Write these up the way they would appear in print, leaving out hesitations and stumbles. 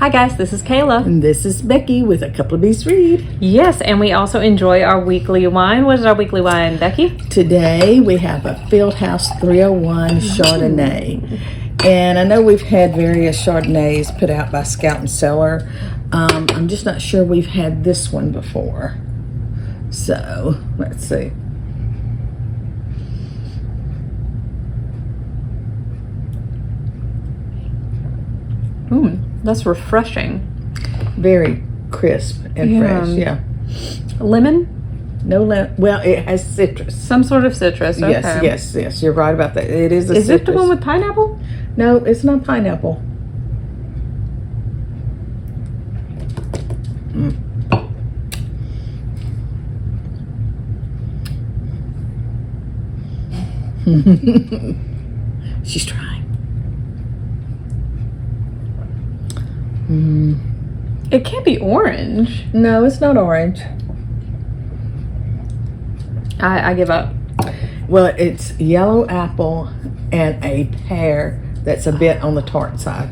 Hi guys, this is Kayla. And this is Becky with A Couple of Bees Read. Yes, and we also enjoy our weekly wine. What is our weekly wine, Becky? Today we have a Fieldhouse 301 Chardonnay. And I know we've had various Chardonnays put out by Scout and Cellar. I'm just not sure we've had this one before. So, let's see. That's refreshing. Very crisp and fresh, yeah. Lemon? No lemon. Well, it has citrus. Some sort of citrus, okay. Yes. You're right about that. It is a citrus. Is it the one with pineapple? No, it's not pineapple. She's trying. It can't be orange. No, it's not orange. I give up. Well, it's yellow apple and a pear that's a bit on the tart side.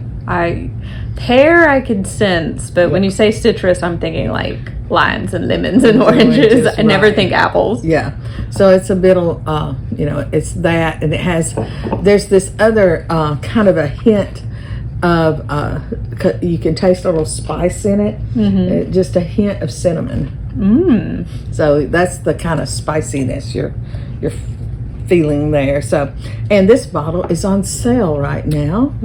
Pear I could sense, but when you say citrus, I'm thinking like limes and lemons and oranges. I never think apples. Yeah. So it's a bit of, it's that, and there's this other kind of a hint of, you can taste a little spice in it, just a hint of cinnamon. So that's the kind of spiciness you're feeling there. So, and this bottle is on sale right now.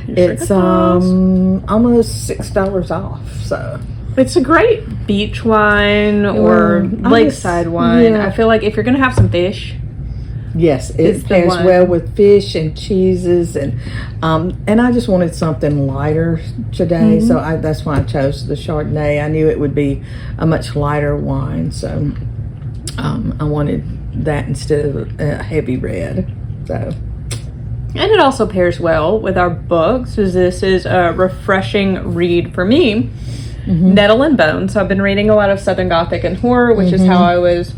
It's almost $6 off. So it's a great beach wine or lakeside wine. Yeah. I feel like if you're gonna have some fish, yes, it pairs well with fish and cheeses, and I just wanted something lighter today, so that's why I chose the Chardonnay. I knew it would be a much lighter wine, so I wanted that instead of a heavy red. So, and it also pairs well with our books, as this is a refreshing read for me. Nettle and Bone. So I've been reading a lot of Southern Gothic and horror, which is how I was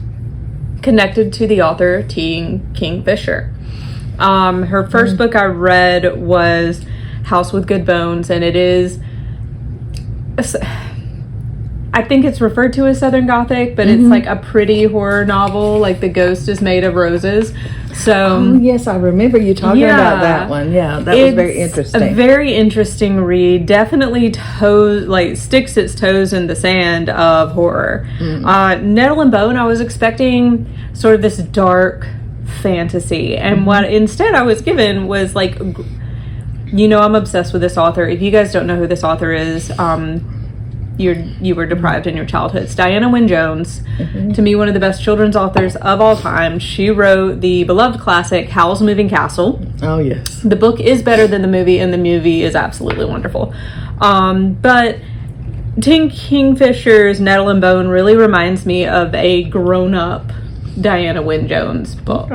connected to the author T. Kingfisher. Her first book I read was House with Good Bones, and it is, I think it's referred to as Southern Gothic, but it's like a pretty horror novel, like the ghost is made of roses. So yes, I remember you talking about that one. Yeah, that was very interesting. A very interesting read. Definitely sticks its toes in the sand of horror. Nettle and Bone, I was expecting sort of this dark fantasy, and what instead I was given was like, I'm obsessed with this author. If you guys don't know who this author is, you were deprived in your childhood. It's Diana Wynne Jones, to me one of the best children's authors of all time. She wrote the beloved classic Howl's Moving Castle. Oh yes, the book is better than the movie, and the movie is absolutely wonderful. But T. Kingfisher's Nettle and Bone really reminds me of a grown-up Diana Wynne Jones book.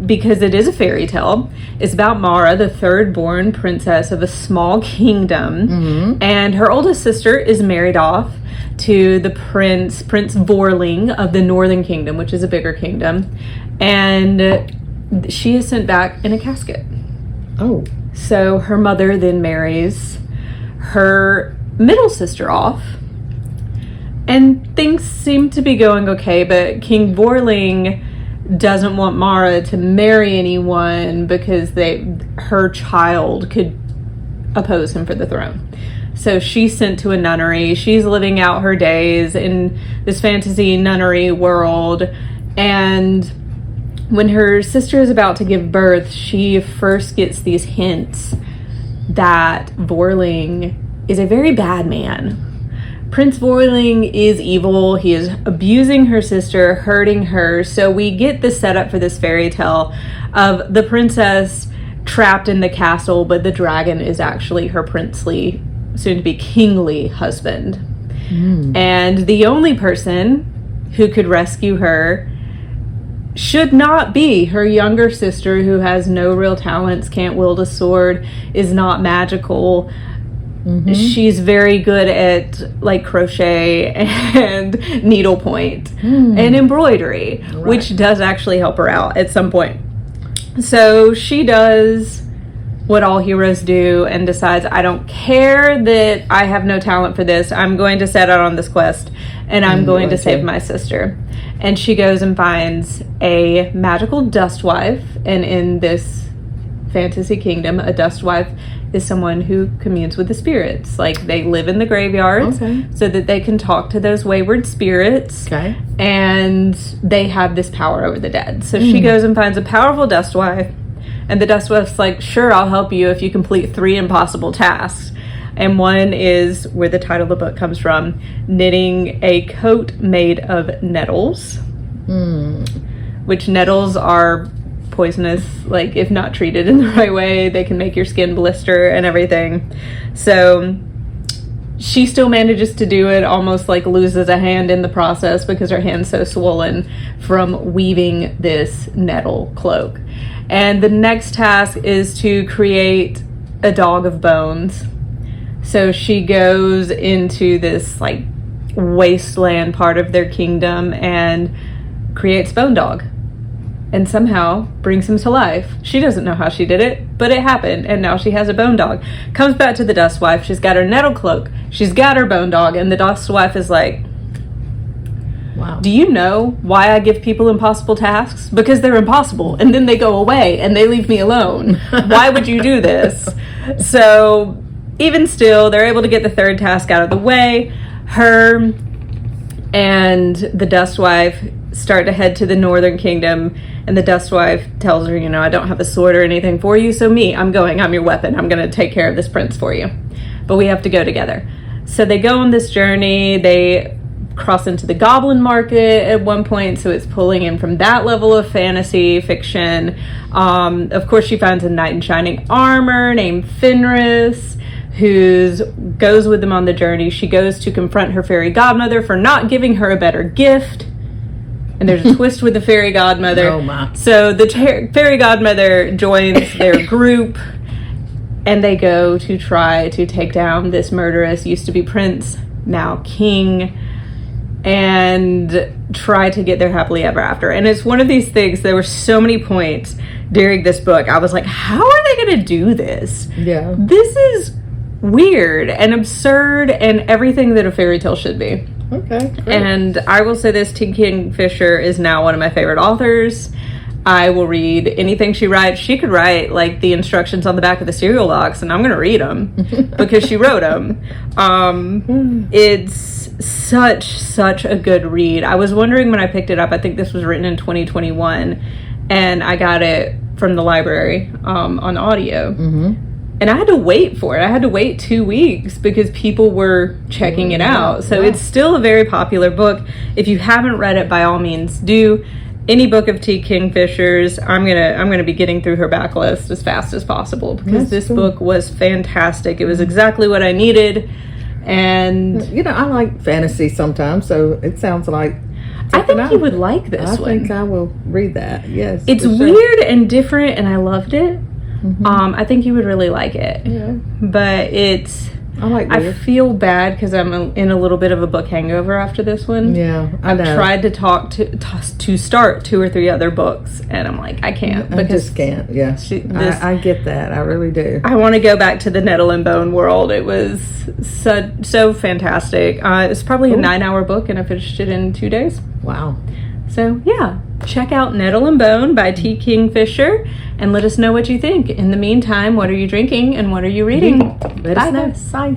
Because it is a fairy tale. It's about Mara, the third born princess of a small kingdom, and her oldest sister is married off to the Prince Vorling of the Northern Kingdom, which is a bigger kingdom, and she is sent back in a casket. So her mother then marries her middle sister off, and things seem to be going okay, but King Vorling doesn't want Mara to marry anyone because her child could oppose him for the throne. So she's sent to a nunnery. She's living out her days in this fantasy nunnery world, and when her sister is about to give birth, she first gets these hints that Vorling is a very bad man. Prince Vorling is evil. He is abusing her sister, hurting her. So we get the setup for this fairy tale of the princess trapped in the castle, but the dragon is actually her princely, soon to be kingly husband. And the only person who could rescue her should not be her younger sister, who has no real talents, can't wield a sword, is not magical. She's very good at like crochet and needlepoint and embroidery, which does actually help her out at some point. So she does what all heroes do and decides, I don't care that I have no talent for this. I'm going to set out on this quest and I'm going to save my sister. And she goes and finds a magical dust wife. And in this fantasy kingdom, a dust wife is someone who communes with the spirits. Like, they live in the graveyards so that they can talk to those wayward spirits. Okay. And they have this power over the dead. So she goes and finds a powerful dust wife. And the dust wife's like, sure, I'll help you if you complete 3 impossible tasks. And one is where the title of the book comes from, knitting a coat made of nettles. Which nettles are poisonous. Like, if not treated in the right way, they can make your skin blister and everything. So she still manages to do it, almost like loses a hand in the process because her hand's so swollen from weaving this nettle cloak. And the next task is to create a dog of bones. So she goes into this like wasteland part of their kingdom and creates Bone Dog. And somehow brings him to life. She doesn't know how she did it, but it happened, and now she has a bone dog. Comes back to the dust wife. She's got her nettle cloak. She's got her bone dog, and the dust wife is like, wow. Do you know why I give people impossible tasks? Because they're impossible, and then they go away, and they leave me alone. Why would you do this? So even still, they're able to get the 3rd task out of the way. Her and the dust wife start to head to the northern kingdom, and the dust wife tells her, I don't have a sword or anything for you, so I'm your weapon. I'm going to take care of this prince for you. But we have to go together. So they go on this journey. They cross into the goblin market at one point, so it's pulling in from that level of fantasy fiction. Of course, she finds a knight in shining armor named Fenris, who goes with them on the journey. She goes to confront her fairy godmother for not giving her a better gift. And there's a twist with the fairy godmother. Oh my. So the fairy godmother joins their group, and they go to try to take down this murderous, used to be prince, now king, and try to get their happily ever after. And it's one of these things, there were so many points during this book, I was like, how are they going to do this? Yeah. This is weird and absurd and everything that a fairy tale should be. Okay, great. And I will say this, T. Kingfisher is now one of my favorite authors. I will read anything she writes. She could write like the instructions on the back of the cereal box, and I'm going to read them because she wrote them. It's such a good read. I was wondering when I picked it up, I think this was written in 2021, and I got it from the library on audio. And I had to wait for it. I had to wait 2 weeks because people were checking it out. So it's still a very popular book. If you haven't read it, by all means do. Any book of T. Kingfisher's, I'm gonna be getting through her backlist as fast as possible because this book was fantastic. It was exactly what I needed. And I like fantasy sometimes, so it sounds like I think you would like this one. I think I will read that. Yes, it's weird and different, and I loved it. I think you would really like it. Yeah. But I feel bad because I'm in a little bit of a book hangover after this one. Yeah, I know. I've tried to start 2 or 3 other books, and I'm like, I can't. I just can't. Yeah, I get that. I really do. I want to go back to the Nettle and Bone world. It was so fantastic. It's probably a 9-hour book, and I finished it in 2 days. Wow. So yeah, check out Nettle and Bone by T. Kingfisher and let us know what you think. In the meantime, what are you drinking and what are you reading? Let us know. Bye.